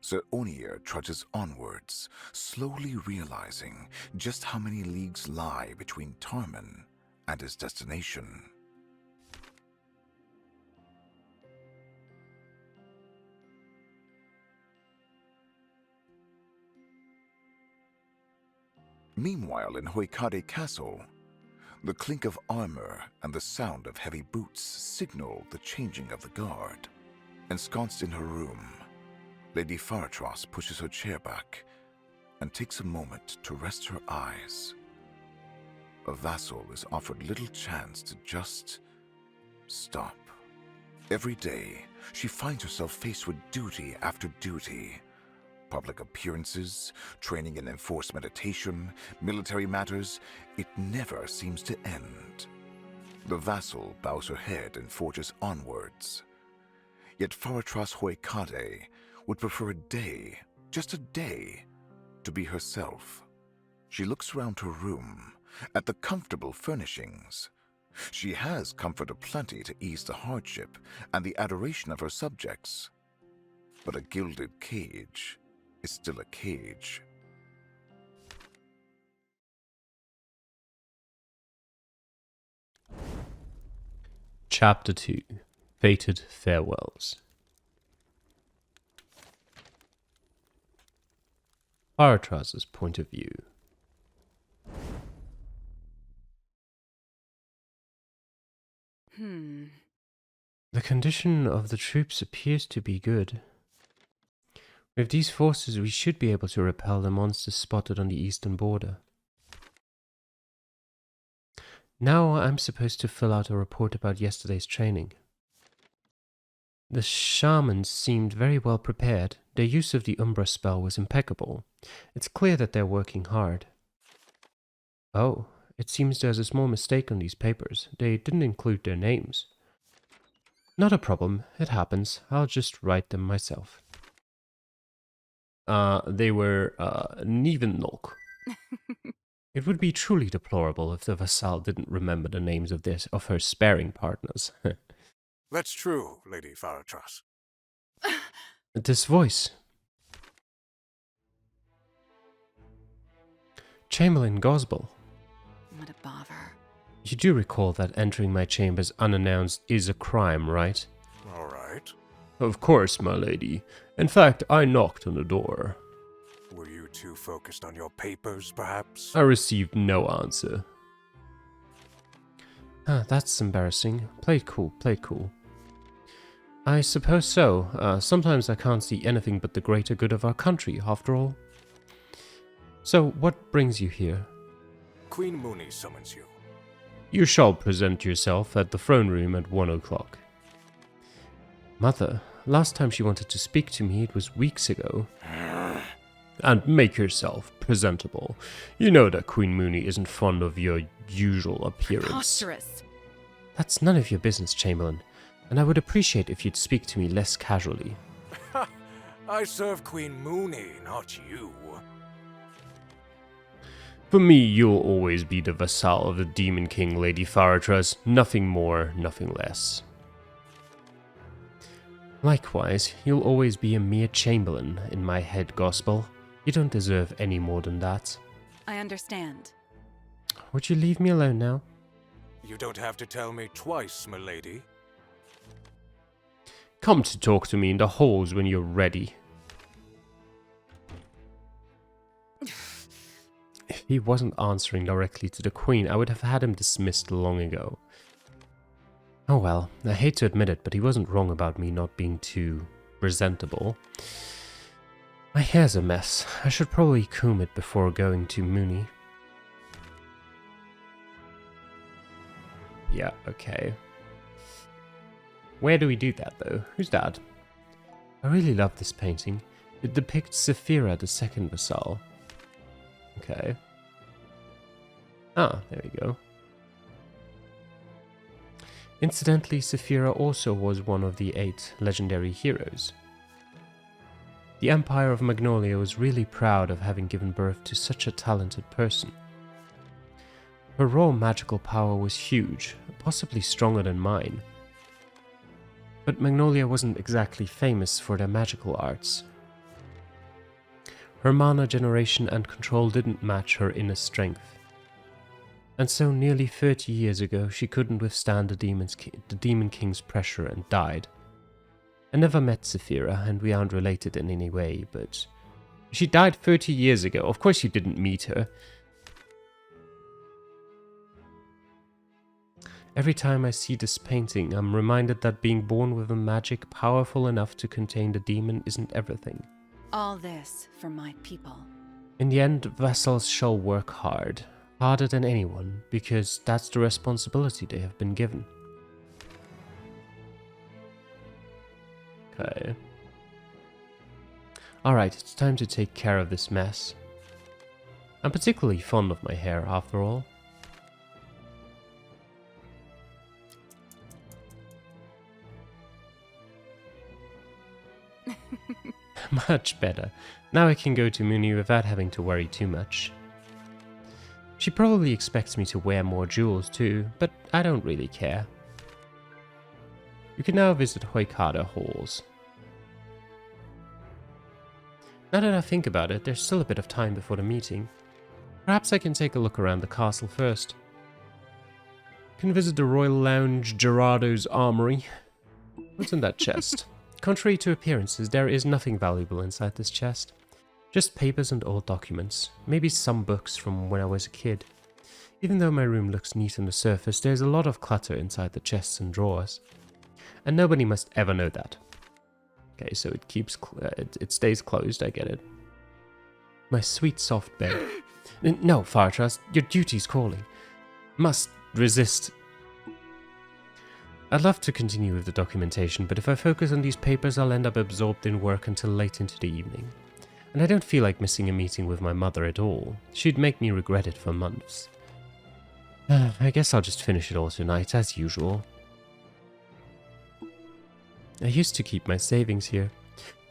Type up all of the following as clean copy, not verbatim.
Sir Onier trudges onwards, slowly realizing just how many leagues lie between Tarman and his destination. Meanwhile, in Hoikade Castle, the clink of armor and the sound of heavy boots signal the changing of the guard. Ensconced in her room, Lady Faratros pushes her chair back and takes a moment to rest her eyes. A vassal is offered little chance to just stop. Every day, she finds herself faced with duty after duty. Public appearances, training in enforced meditation, military matters, it never seems to end. The vassal bows her head and forges onwards. Yet Faratros Hoikade would prefer a day, just a day, to be herself. She looks around her room, at the comfortable furnishings. She has comfort aplenty to ease the hardship and the adoration of her subjects. But a gilded cage is still a cage. Chapter 2. Fated Farewells. Faratras's point of view. The condition of the troops appears to be good. With these forces, we should be able to repel the monsters spotted on the eastern border. Now I'm supposed to fill out a report about yesterday's training. The shamans seemed very well prepared. Their use of the Umbra spell was impeccable. It's clear that they're working hard. Oh, it seems there's a small mistake on these papers. They didn't include their names. Not a problem, it happens. I'll just write them myself. They were, Nivenolk. It would be truly deplorable if the vassal didn't remember the names of her sparring partners. That's true, Lady Faratros. This voice. Chamberlain Gosbel. What a bother. You do recall that entering my chambers unannounced is a crime, right? All right. Of course, my lady. In fact, I knocked on the door. Were you too focused on your papers, perhaps? I received no answer. That's embarrassing. Play it cool, play it cool. I suppose so. Sometimes I can't see anything but the greater good of our country, after all. So, what brings you here? Queen Mooney summons you. You shall present yourself at the throne room at 1 o'clock. Mother, last time she wanted to speak to me, it was weeks ago. And make yourself presentable. You know that Queen Mooney isn't fond of your usual appearance. Preposterous. That's none of your business, Chamberlain, and I would appreciate if you'd speak to me less casually. I serve Queen Mooney, not you. For me, you'll always be the vassal of the Demon King, Lady Faratros. Nothing more, nothing less. Likewise, you'll always be a mere chamberlain in my head, Gospel. You don't deserve any more than that. I understand. Would you leave me alone now? You don't have to tell me twice, milady. Come to talk to me in the halls when you're ready. If he wasn't answering directly to the Queen, I would have had him dismissed long ago. Oh well, I hate to admit it, but he wasn't wrong about me not being too presentable. My hair's a mess. I should probably comb it before going to Mooney. Yeah, okay. Where do we do that, though? Who's that? I really love this painting. It depicts Saphira, the second vassal. Okay. Ah, there we go. Incidentally, Saphira also was one of the 8 legendary heroes. The Empire of Magnolia was really proud of having given birth to such a talented person. Her raw magical power was huge, possibly stronger than mine. But Magnolia wasn't exactly famous for their magical arts. Her mana generation and control didn't match her inner strength. And so nearly 30 years ago, she couldn't withstand the Demon King's pressure and died. I never met Saphira, and we aren't related in any way, but she died 30 years ago. Of course you didn't meet her. Every time I see this painting, I'm reminded that being born with a magic powerful enough to contain the demon isn't everything. All this for my people. In the end, vassals shall work hard, harder than anyone, because that's the responsibility they have been given. Okay. Alright, it's time to take care of this mess. I'm particularly fond of my hair, after all. Much better. Now I can go to Mooney without having to worry too much. She probably expects me to wear more jewels too, but I don't really care. You can now visit Hoikada halls. Now that I think about it, there's still a bit of time before the meeting. Perhaps I can take a look around the castle first. Can visit the Royal Lounge, Gerardo's Armory. What's in that chest? Contrary to appearances, there is nothing valuable inside this chest. Just papers and old documents. Maybe some books from when I was a kid. Even though my room looks neat on the surface, there's a lot of clutter inside the chests and drawers. And nobody must ever know that. Okay, so it keeps it stays closed, I get it. My sweet soft bed. No, Firetrust, your duty's calling. Must resist. I'd love to continue with the documentation, but if I focus on these papers, I'll end up absorbed in work until late into the evening. And I don't feel like missing a meeting with my mother at all. She'd make me regret it for months. I guess I'll just finish it all tonight, as usual. I used to keep my savings here.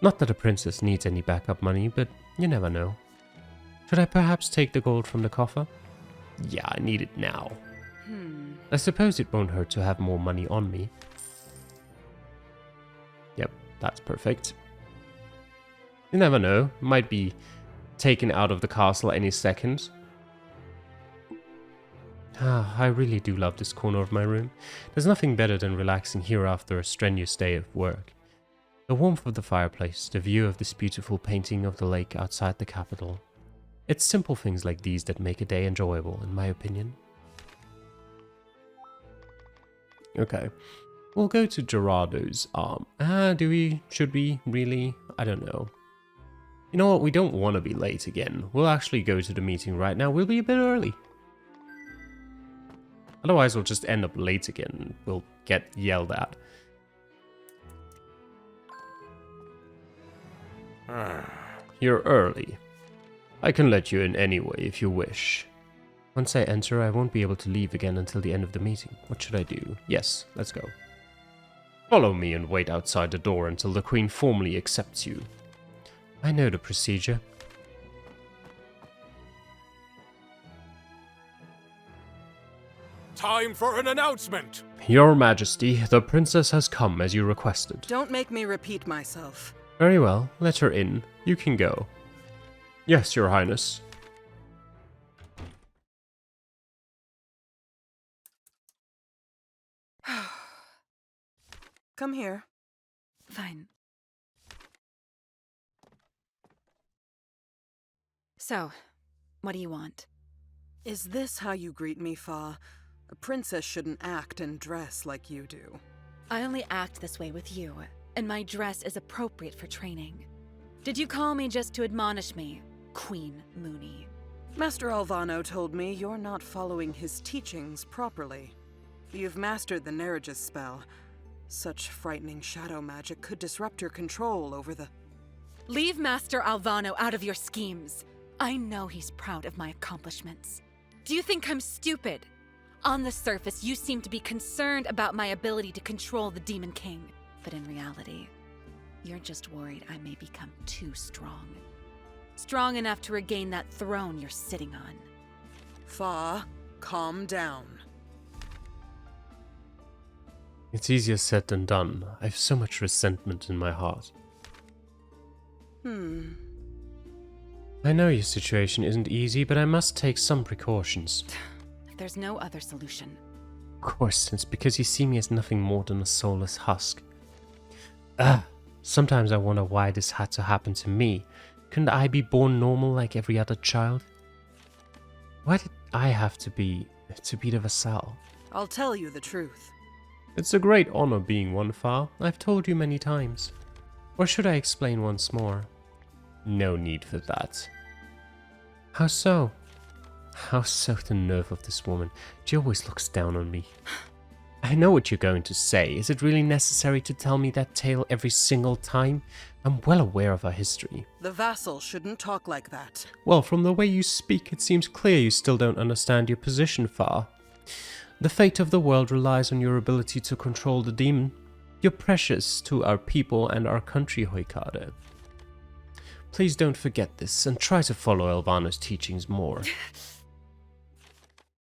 Not that a princess needs any backup money, but you never know. Should I perhaps take the gold from the coffer? Yeah, I need it now. I suppose it won't hurt to have more money on me. Yep, that's perfect. You never know, might be taken out of the castle any second. I really do love this corner of my room. There's nothing better than relaxing here after a strenuous day of work. The warmth of the fireplace, the view of this beautiful painting of the lake outside the capital. It's simple things like these that make a day enjoyable, in my opinion. Okay, we'll go to Gerardo's arm. Should we, really? I don't know. You know what, we don't want to be late again. We'll actually go to the meeting right now. We'll be a bit early. Otherwise, we'll just end up late again. We'll get yelled at. You're early. I can let you in anyway if you wish. Once I enter, I won't be able to leave again until the end of the meeting. What should I do? Yes, let's go. Follow me and wait outside the door until the Queen formally accepts you. I know the procedure. Time for an announcement! Your Majesty, the princess has come as you requested. Don't make me repeat myself. Very well, let her in. You can go. Yes, Your Highness. Come here. Fine. So, what do you want? Is this how you greet me, Fa? A princess shouldn't act and dress like you do. I only act this way with you, and my dress is appropriate for training. Did you call me just to admonish me, Queen Mooney? Master Alvano told me you're not following his teachings properly. You've mastered the Nerege's spell. Such frightening shadow magic could disrupt your control over the... Leave Master Alvano out of your schemes. I know he's proud of my accomplishments. Do you think I'm stupid? On the surface, you seem to be concerned about my ability to control the Demon King. But in reality, you're just worried I may become too strong. Strong enough to regain that throne you're sitting on. Fa, calm down. It's easier said than done. I have so much resentment in my heart. I know your situation isn't easy, but I must take some precautions. If there's no other solution. Of course, it's because you see me as nothing more than a soulless husk. Sometimes I wonder why this had to happen to me. Couldn't I be born normal like every other child? Why did I have to be the vassal? I'll tell you the truth. It's a great honor being one, Far. I've told you many times. Or should I explain once more? No need for that. How so? How so, the nerve of this woman. She always looks down on me. I know what you're going to say. Is it really necessary to tell me that tale every single time? I'm well aware of our history. The vassal shouldn't talk like that. Well, from the way you speak, it seems clear you still don't understand your position, Far. The fate of the world relies on your ability to control the demon. You're precious to our people and our country, Hoikade. Please don't forget this, and try to follow Elvano's teachings more.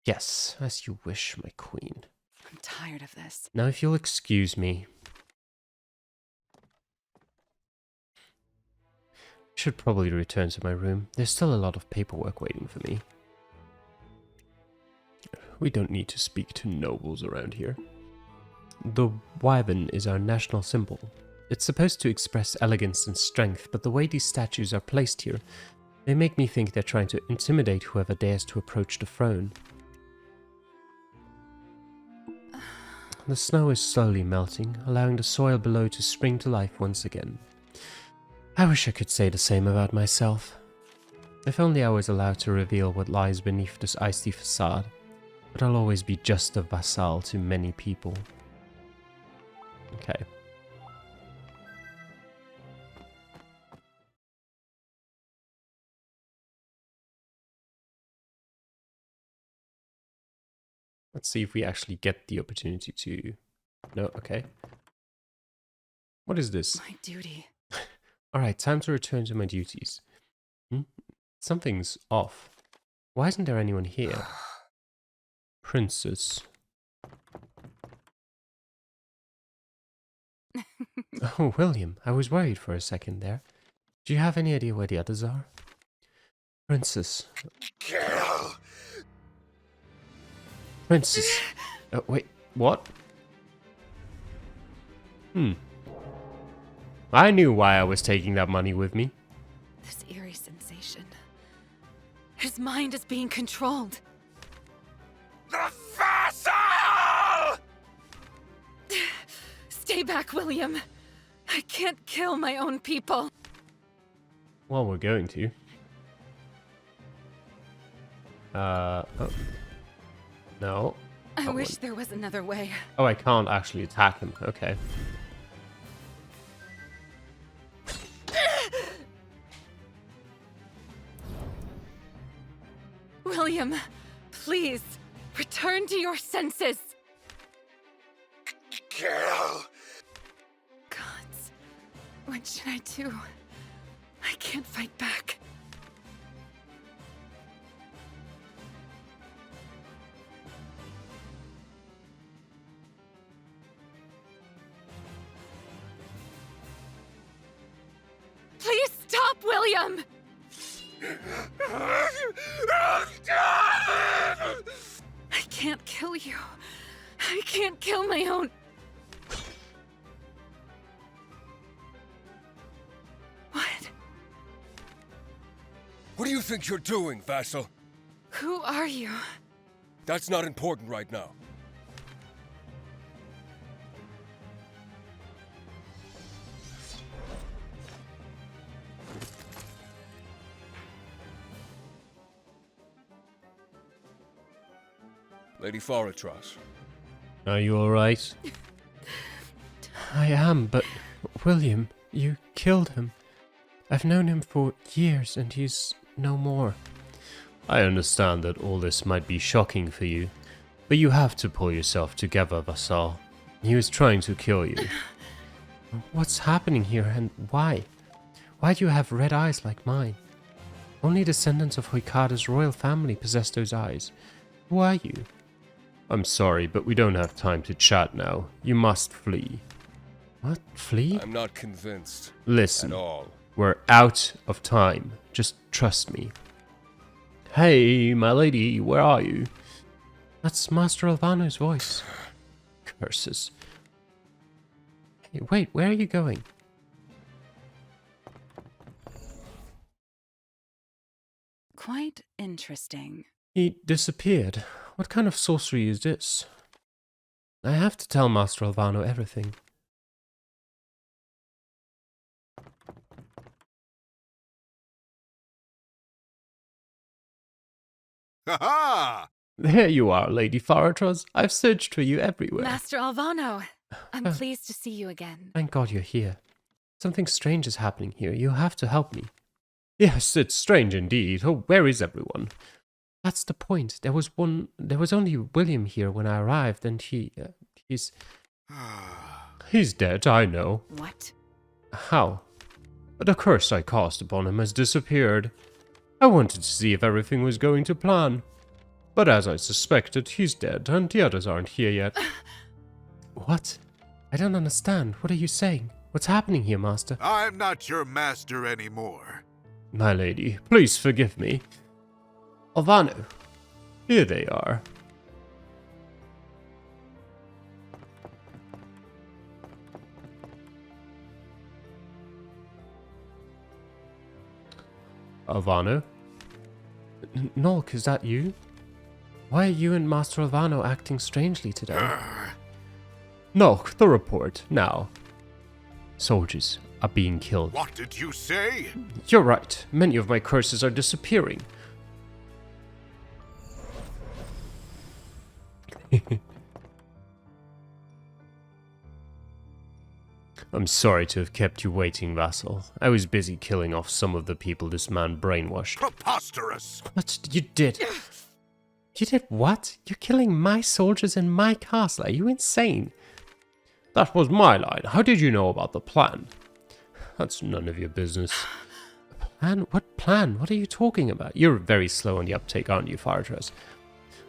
Yes, as you wish, my queen. I'm tired of this. Now, if you'll excuse me. I should probably return to my room. There's still a lot of paperwork waiting for me. We don't need to speak to nobles around here. The wyvern is our national symbol. It's supposed to express elegance and strength, but the way these statues are placed here, they make me think they're trying to intimidate whoever dares to approach the throne. The snow is slowly melting, allowing the soil below to spring to life once again. I wish I could say the same about myself. If only I was allowed to reveal what lies beneath this icy facade, but I'll always be just a vassal to many people. Okay. Let's see if we actually get the opportunity to... No, okay. What is this? My duty. Alright, time to return to my duties. Something's off. Why isn't there anyone here? Princess. Oh, William, I was worried for a second there. Do you have any idea where the others are? Princess. Kill! Princess. Wait, what? I knew why I was taking that money with me. This eerie sensation. His mind is being controlled. The vassal! Stay back, William. I can't kill my own people. Well, we're going to. Oh. No. I wish there was another way. Oh, I can't actually attack him. Okay. William, please, return to your senses. Kill! Gods, what should I do? I can't fight back. Please stop, William! I can't kill you. I can't kill my own... What? What do you think you're doing, vassal? Who are you? That's not important right now. Lady Faratras. Are you alright? I am, but William, you killed him. I've known him for years and he's no more. I understand that all this might be shocking for you, but you have to pull yourself together, vassal. He was trying to kill you. What's happening here and why? Why do you have red eyes like mine? Only descendants of Hoikade's royal family possess those eyes. Who are you? I'm sorry, but we don't have time to chat now. You must flee. What? Flee? I'm not convinced. Listen. At all. We're out of time. Just trust me. Hey, my lady, where are you? That's Master Alvano's voice. Curses. Hey, wait, where are you going? Quite interesting. He disappeared. What kind of sorcery is this? I have to tell Master Alvano everything. Ha-ha! There you are, Lady Faratros. I've searched for you everywhere. Master Alvano, I'm pleased to see you again. Thank God you're here. Something strange is happening here. You have to help me. Yes, it's strange indeed. Oh, where is everyone? That's the point. There was only William here when I arrived, and he's dead, I know. What? How? The curse I cast upon him has disappeared. I wanted to see if everything was going to plan. But as I suspected, he's dead, and the others aren't here yet. What? I don't understand. What are you saying? What's happening here, Master? I'm not your master anymore. My lady, please forgive me. Alvano, here they are. Alvano? Nolk, is that you? Why are you and Master Alvano acting strangely today? Nolk, the report, now. Soldiers are being killed. What did you say? You're right. Many of my curses are disappearing. I'm sorry to have kept you waiting, vassal. I was busy killing off some of the people this man brainwashed. Preposterous! What? You did? You did what? You're killing my soldiers in my castle. Are you insane? That was my line. How did you know about the plan? That's none of your business. Plan? What plan? What are you talking about? You're very slow on the uptake, aren't you, Faratros?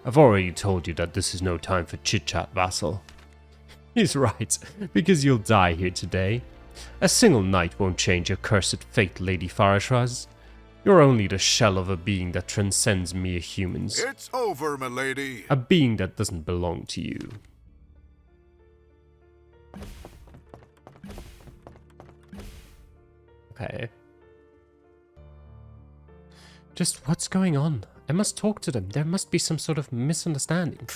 I've already told you that this is no time for chit-chat, vassal. He's right, because you'll die here today. A single night won't change your cursed fate, Lady Faratros. You're only the shell of a being that transcends mere humans. It's over, milady. A being that doesn't belong to you. Okay. Just what's going on? I must talk to them. There must be some sort of misunderstanding.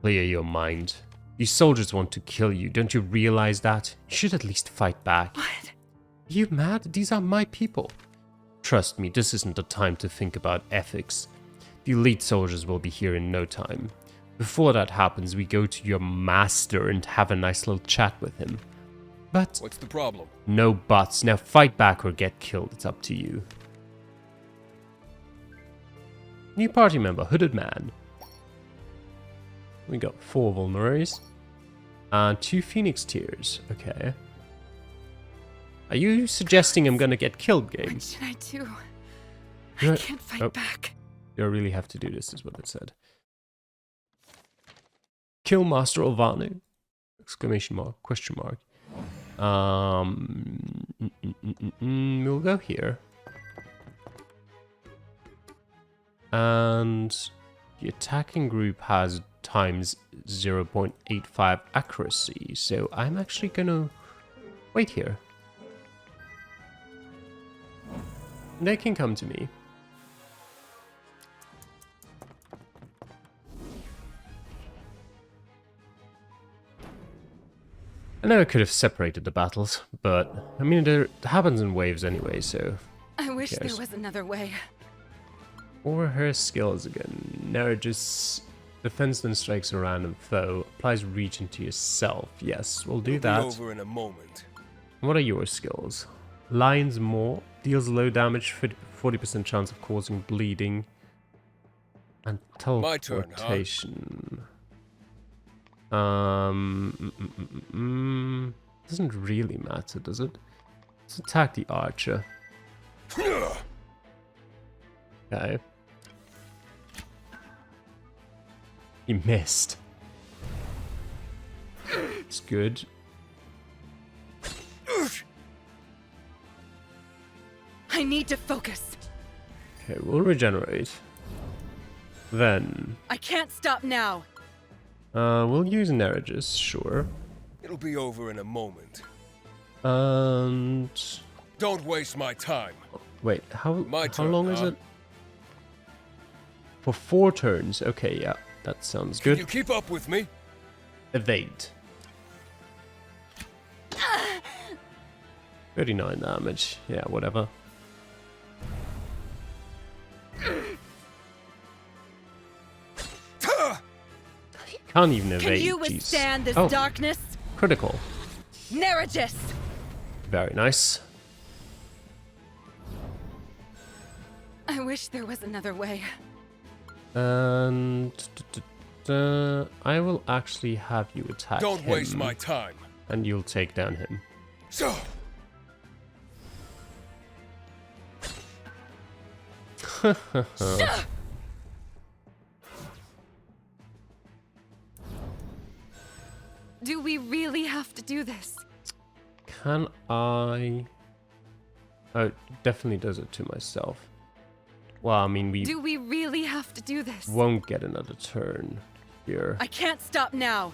Clear your mind. These soldiers want to kill you. Don't you realize that? You should at least fight back. What? Are you mad? These are my people. Trust me, this isn't the time to think about ethics. The elite soldiers will be here in no time. Before that happens, we go to your master and have a nice little chat with him. But... What's the problem? No buts. Now fight back or get killed. It's up to you. New party member, Hooded Man. We got 4 vulneraries. And 2 Phoenix Tears. Okay. Are you suggesting I'm gonna get killed, game? What should I do? You're- I can't fight back. You really have to do this, is what it said. Kill Master Alvano? Exclamation mark, question mark. We'll go here. And the attacking group has times 0.85 accuracy, so I'm actually gonna wait here. They can come to me. I know I could have separated the battles, but I mean, it happens in waves anyway, so. I wish there cares? was another way. Or her skills again. Narratus defends then strikes a random foe, applies region to yourself. Yes, we'll do It'll that. be over in a moment. What are your skills? Lion's Maw deals low damage, 40% chance of causing bleeding, and My turn, huh? teleportation. Doesn't really matter, does it? Let's attack the archer. Okay. He missed. It's good. I need to focus. Okay, we'll regenerate. Then, I can't stop now. we'll use Neregus, sure. It'll be over in a moment. And... Don't waste my time. Wait, how turn, long is huh? it? For 4 turns. Okay, yeah, that sounds Can good. you keep up with me? Evade. 39 damage. Yeah, whatever. Can't even evade. Can you jeez. withstand this Oh, darkness? critical. Neregus! Very nice. I wish there was another way. And I will actually have you attack Don't him, waste my time. and you'll take down him. So, Do we really have to do this? Can I? Oh, it definitely does it to myself. Well, I mean, we Do we really have to do this? won't get another turn here. I can't stop now.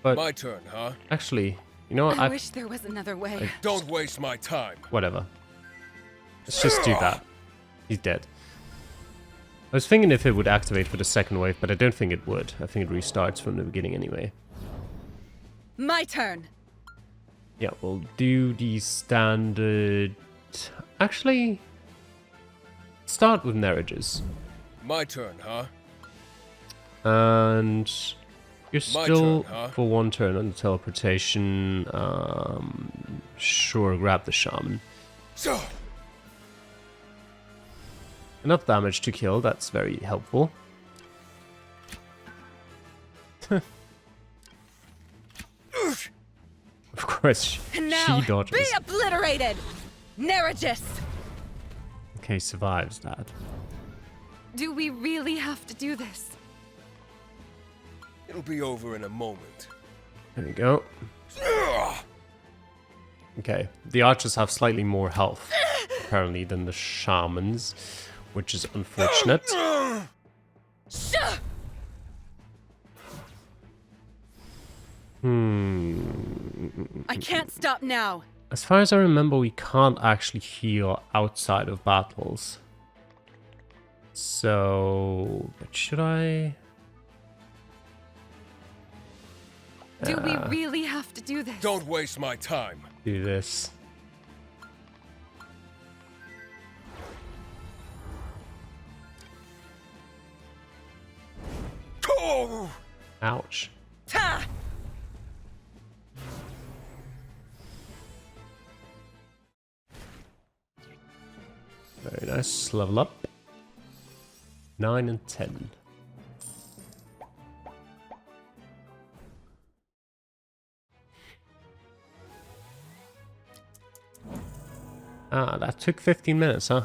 But my turn, huh? actually, you know what? I wish there was another way. Don't waste my time. Whatever. Let's just do that. He's dead. I was thinking if it would activate for the second wave, but I don't think it would. I think it restarts from the beginning anyway. My turn. Yeah, we'll do the standard... Actually, start with Neregus. My turn, huh? And you're My still turn, huh? for 1 turn on the teleportation. Sure, grab the shaman. So, Enough damage to kill, that's very helpful. Of course, And now, she dodges. be obliterated! Neregus! Okay, survives that. Do we really have to do this? it'll be over in a moment. There we go. Okay, the archers have slightly more health, apparently, than the shamans, which is unfortunate. I can't stop now. As far as I remember, we can't actually heal outside of battles. So, but should I? Do we really have to do this? Don't waste my time. Do this. Oh! Ouch. Ta! Very nice. Level up. 9 and 10. Ah, that took 15 minutes, huh?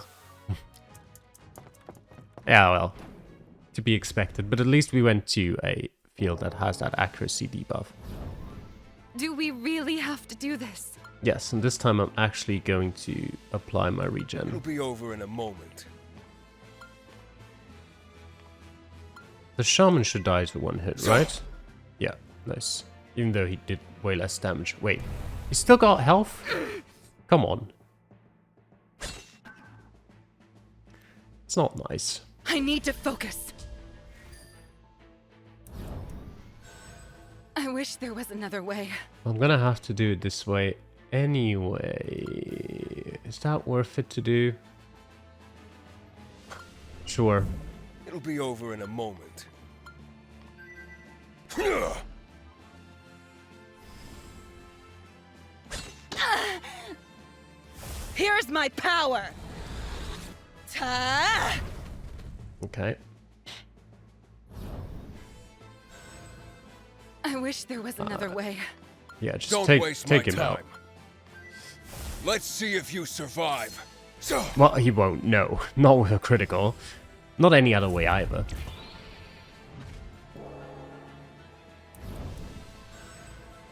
Yeah, well, to be expected. But at least we went to a field that has that accuracy debuff. Do we really have to do this? Yes, and this time I'm actually going to apply my It'll regen. be over in a moment. The shaman should die to 1 hit, right? Yeah, nice. Even though he did way less damage. Wait, he still got health? Come on. It's not nice. I need to focus. I wish there was another way. I'm gonna have to do it this way anyway. Is that worth it to do? Sure. It'll be over in a moment. Here's my power. Ta! Okay. I wish there was another way. Yeah, just Don't take waste my him time. out. Let's see if you survive. So, Well, he won't. No, not with a critical. Not any other way either.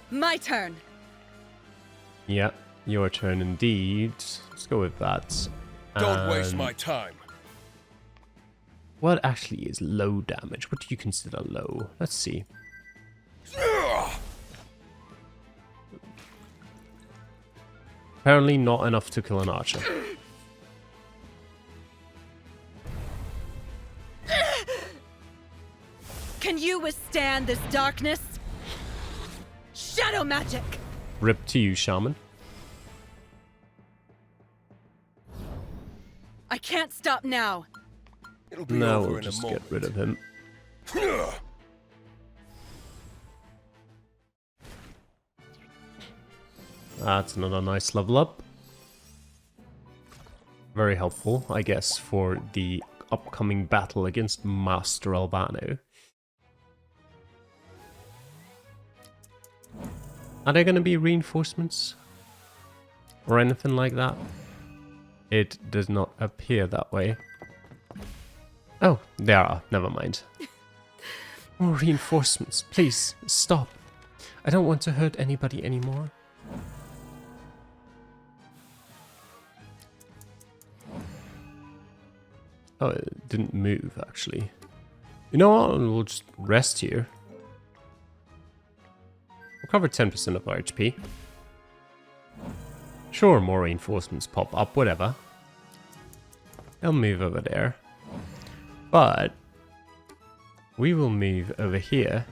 My turn. Yeah. Your turn indeed. Let's go with that. Don't waste And my time. what actually is low damage? What do you consider low? Let's see. Apparently not enough to kill an archer. Can you withstand this darkness? Shadow magic! Rip to you, shaman. I can't stop now. It'll be Now over we'll in just a get moment. rid of him. That's another nice level up. Very helpful, I guess, for the upcoming battle against Master Albano. Are there going to be reinforcements? Or anything like that? It does not appear that way. Oh, there are. Never mind. More reinforcements. Please, stop. I don't want to hurt anybody anymore. Oh, it didn't move, actually. You know what? We'll just rest here. We'll cover 10% of our HP. Sure, more reinforcements pop up, whatever. They'll move over there. But we will move over here.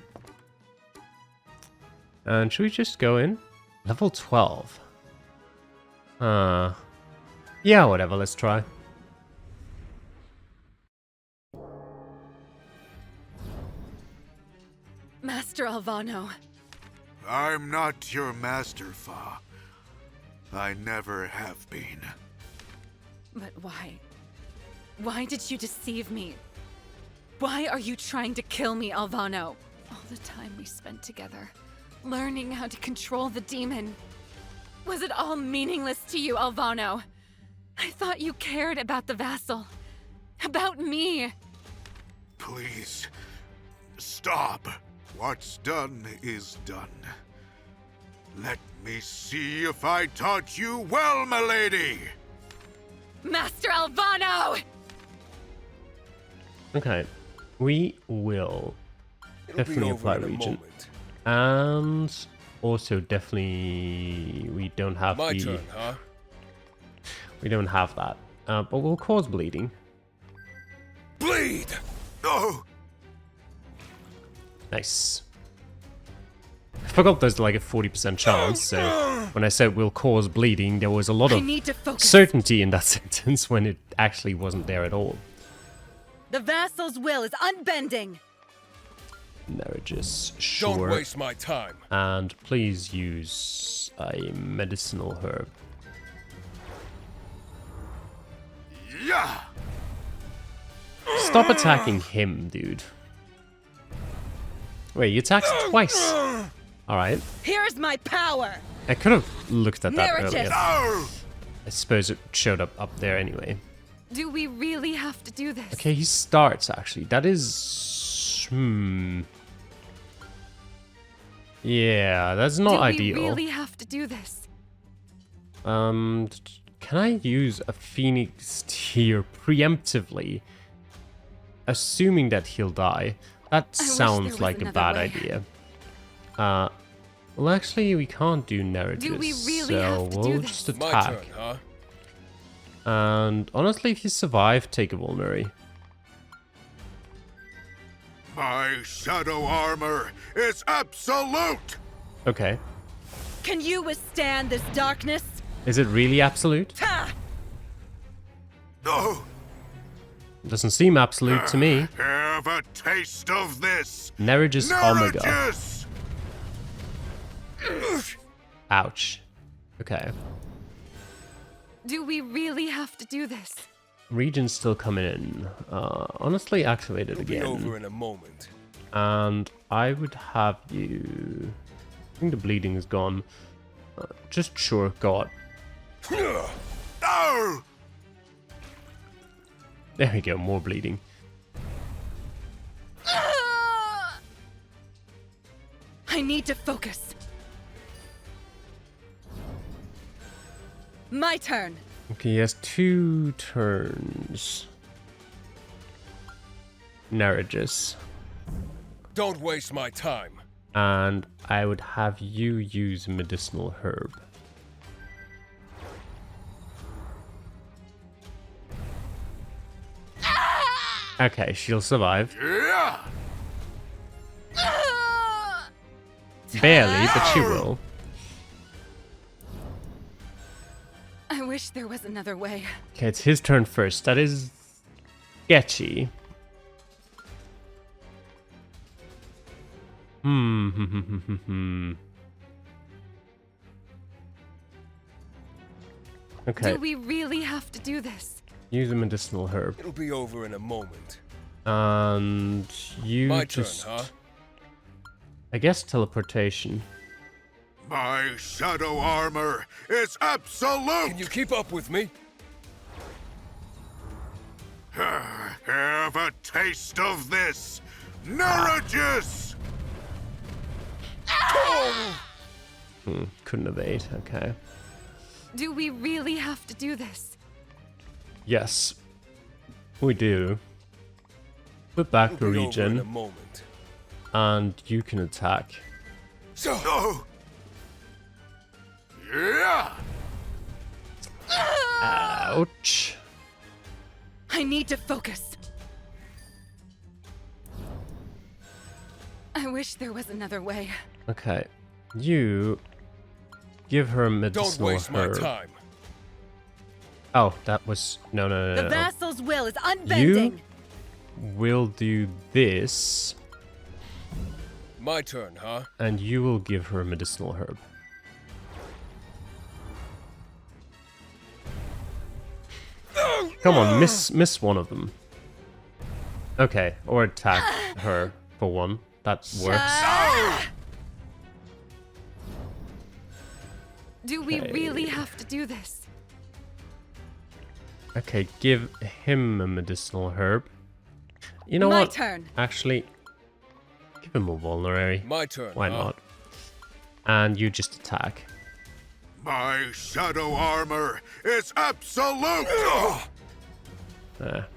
And should we just go in? Level 12. Yeah, whatever, let's try. Master Alvano, I'm not your master, Fa. I never have been. but why? Why did you deceive me? Why are you trying to kill me, Alvano? All the time we spent together, learning how to control the demon. Was it all meaningless to you, Alvano? I thought you cared about the vassal. About me. Please, stop. What's done is done. Let me see if I taught you well, milady! Master Alvano! Okay, we will It'll be definitely over apply in a region. moment. And also definitely we don't have My the turn, huh? we don't have that. But we'll cause bleeding. Bleed! No! Nice. I forgot there's like a 40% chance, so when I said we'll cause bleeding, there was a lot I of need to focus. certainty in that sentence when it actually wasn't there at all. The vassal's will is unbending. Marriages, Don't sure. waste my time. And please use a medicinal herb. Yeah! Stop attacking him, dude. Wait, you attacked twice. Alright. Here's my power. I could have looked at that Narrative. earlier. No! I suppose it showed up there anyway. Do we really have to do this? Okay, he starts actually. That is... Yeah, that's not ideal. Do we really have to do this? Can I use a Phoenix tier preemptively? Assuming that he'll die. That wish there sounds was like a another bad way. idea. Well, actually, we can't do narratives, Do we really so have to do we'll this? just My attack. turn, huh? And honestly, if you survive, take a vulnerary. My shadow armor is absolute! Okay. Can you withstand this darkness? Is it really absolute? Ha! No! Doesn't seem absolute to me. Have a taste of this! Neregus Omega. Narratus! Ouch. Okay. Do we really have to do this? Region's still coming in. Honestly, activate it It'll be again. over in a moment. And I would have you... I think the bleeding is gone. Just sure, God. No! There we go, more bleeding. I need to focus. My turn. Okay, he has 2 turns. Narragus. Don't waste my time. And I would have you use a medicinal herb. Okay, she'll survive. Yeah! Barely, but she will. I wish there was another way. Okay, it's his turn first. That is sketchy. Okay, Do we really have to do this? use a medicinal herb. It'll be over in a moment. And you My just... turn, huh? I guess teleportation. My shadow armor is absolute! Can you keep up with me? Have a taste of this! Narragus! Couldn't evade, okay. Do we really have to do this? Yes, we do. Put back the It'll be over in a regen, moment. and you can attack. So, Oh! Yeah! Ouch. I need to focus. I wish there was another way. Okay, you give her a don't medicinal waste my herb. time. Oh, that was no. The vassal's will is unbending. Will do this, My turn, huh? and you will give her a medicinal herb. Come on, miss one of them. Okay, or attack her for one. That works. Do we really have to do this? Okay, give him a medicinal herb. You know My what? turn. Actually, give him a vulnerary. My turn, Why huh? not? And you just attack. My shadow armor is absolute! There.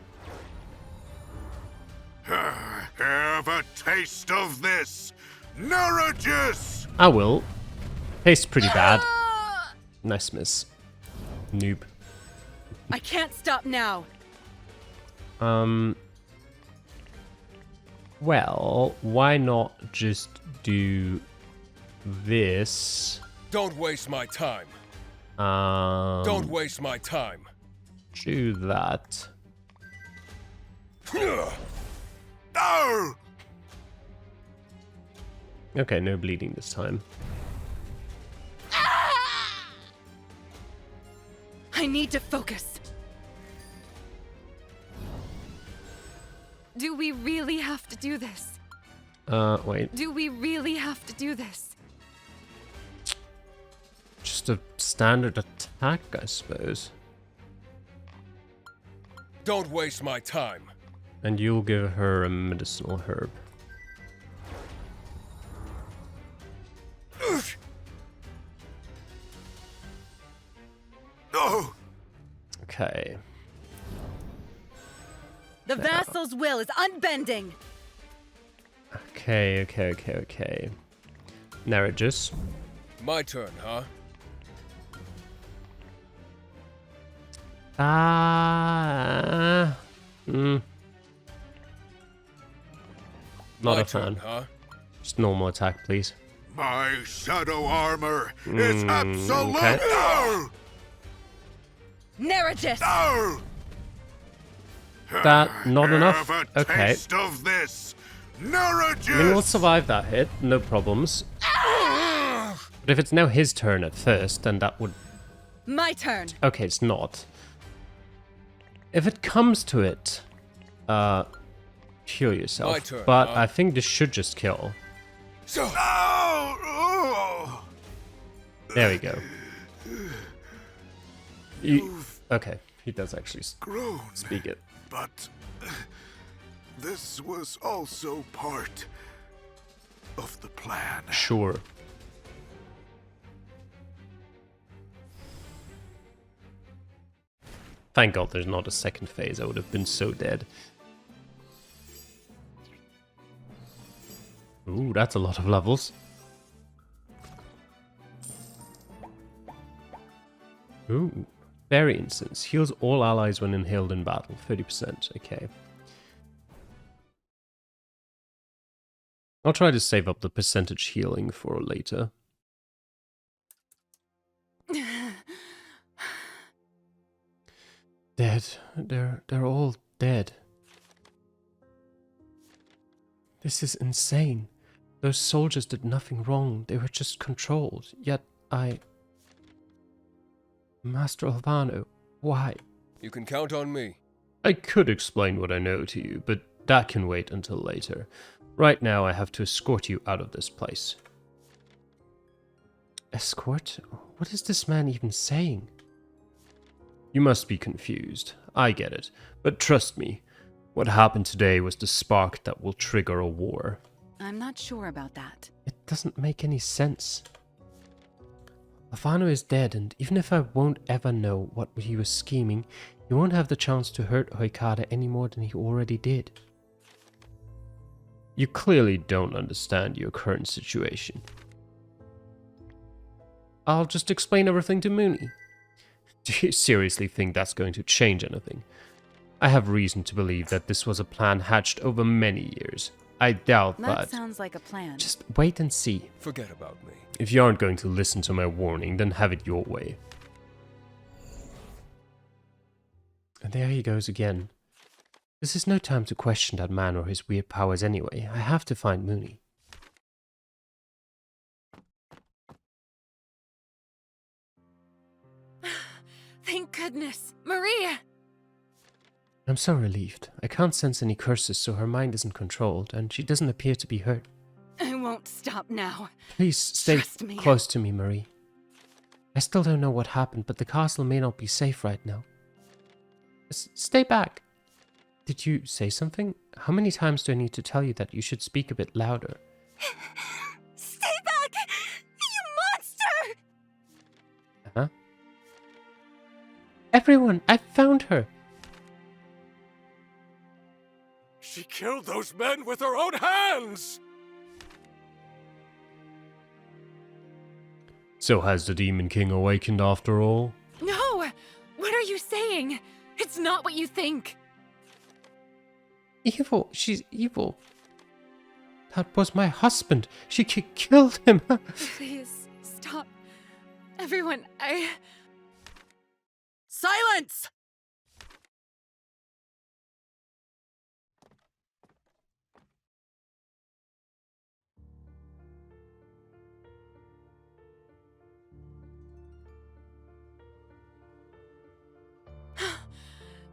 Have a taste of this! Narragus! I will. Tastes pretty bad. Nice miss. Noob. I can't stop now. Well, why not just do this? Don't waste my time. Don't Don't waste my time. do that. No! Okay, no bleeding this time. I need to focus. Do we really have to do this? Wait. Do we really have to do this? Just a standard attack, I suppose. Don't waste my time. And you'll give her a medicinal herb. No! Okay. The vassal's will is unbending. Okay. Narragus. My turn, huh? Not My a turn, fan. huh? Just normal attack, please. My shadow armor is absolute! okay. No! Narragus! No! That not enough? Have a Okay. taste of this! I mean, we'll Narragus! survive that hit, no problems. But if it's now his turn at first, then that would... My turn. Okay, it's not. If it comes to it, kill yourself. My turn, But huh? I think this should just kill. So, Oh! There we go. Okay, he does actually Grown, speak it. but this was also part of the plan. Sure. Thank God there's not a second phase. I would have been so dead. Ooh, that's a lot of levels. Ooh. Berry incense. Heals all allies when inhaled in battle. 30%. Okay. I'll try to save up the percentage healing for later. Dead. They're all dead. This is insane. Those soldiers did nothing wrong. They were just controlled. Yet Master Alvano, why? You can count on me. I could explain what I know to you, but that can wait until later. Right now, I have to escort you out of this place. Escort? What is this man even saying? You must be confused. I get it. But trust me, what happened today was the spark that will trigger a war. I'm not sure about that. It doesn't make any sense. Alvano is dead, and even if I won't ever know what he was scheming, he won't have the chance to hurt Hoikada any more than he already did. You clearly don't understand your current situation. I'll just explain everything to Mooney. Do you seriously think that's going to change anything? I have reason to believe that this was a plan hatched over many years. I doubt that. That sounds like a plan. Just wait and see. Forget about me. If you aren't going to listen to my warning, then have it your way. And there he goes again. This is no time to question that man or his weird powers anyway. I have to find Mooney. Thank goodness. Maria! I'm so relieved. I can't sense any curses, so her mind isn't controlled, and she doesn't appear to be hurt. I won't stop now. Please stay Trust me. close to me, Marie. I still don't know what happened, but the castle may not be safe right now. Stay back. Did you say something? How many times do I need to tell you that you should speak a bit louder? Stay back! You monster! Huh? Everyone, I found her! She killed those men with her own hands! So has the Demon King awakened after all? No! What are you saying? It's not what you think. Evil. She's evil. That was my husband. She killed him. Please, stop. Everyone, Silence!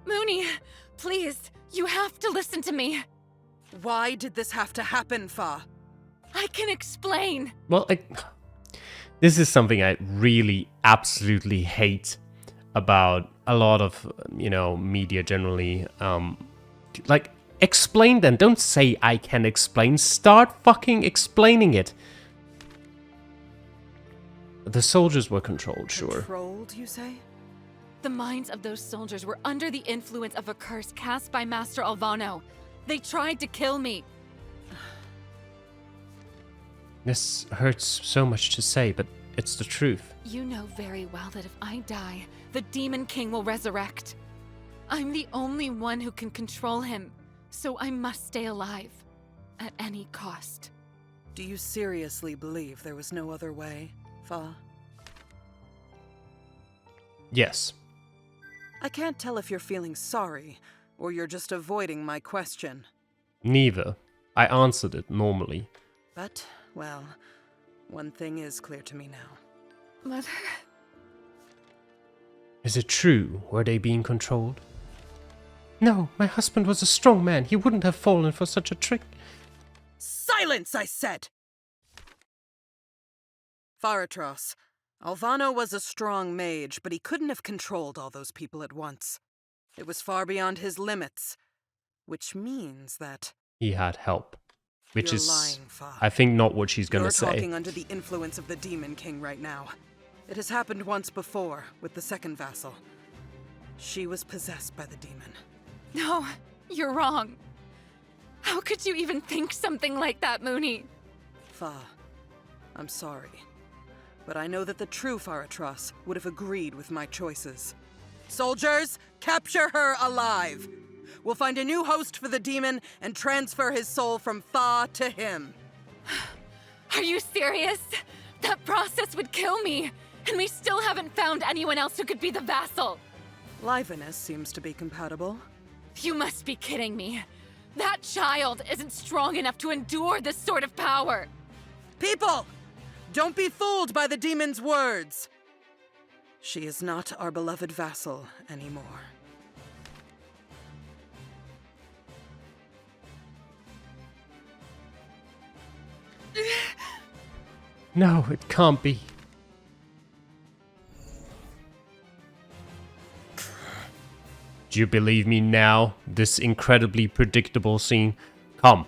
Mooney, please, you have to listen to me. Why did this have to happen, Fa? I can explain. Well, this is something I really absolutely hate about a lot of, media generally. Explain then. Don't say I can explain. Start fucking explaining it. The soldiers were controlled, sure. Controlled, you say? The minds of those soldiers were under the influence of a curse cast by Master Alvano. They tried to kill me. This hurts so much to say, but it's the truth. You know very well that if I die, the Demon King will resurrect. I'm the only one who can control him, so I must stay alive at any cost. Do you seriously believe there was no other way, Fa? Yes. I can't tell if you're feeling sorry, or you're just avoiding my question. Neither. I answered it normally. But, well, one thing is clear to me now. Mother... Is it true? Were they being controlled? No, my husband was a strong man. He wouldn't have fallen for such a trick. Silence, I said! Faratros, Alvano was a strong mage, but he couldn't have controlled all those people at once. It was far beyond his limits, which means that... He had help. Which You're is, lying, Fa. I think, not what she's gonna say. You're talking under the influence of the Demon King right now. It has happened once before, with the second vassal. She was possessed by the demon. No, you're wrong. How could you even think something like that, Mooney? Fa, I'm sorry. But I know that the true Faratros would have agreed with my choices. Soldiers, capture her alive! We'll find a new host for the demon and transfer his soul from Fa to him. Are you serious? That process would kill me, and we still haven't found anyone else who could be the vassal. Liveness seems to be compatible. You must be kidding me. That child isn't strong enough to endure this sort of power. People! Don't be fooled by the demon's words! She is not our beloved vassal anymore. No, it can't be. Do you believe me now? This incredibly predictable scene. Come.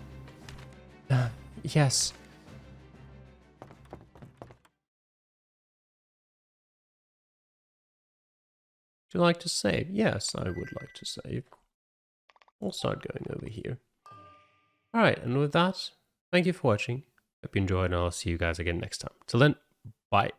Yes. Would you like to save? Yes, I would like to save. I'll start going over here. Alright, and with that, thank you for watching. Hope you enjoyed, and I'll see you guys again next time. Till then, bye.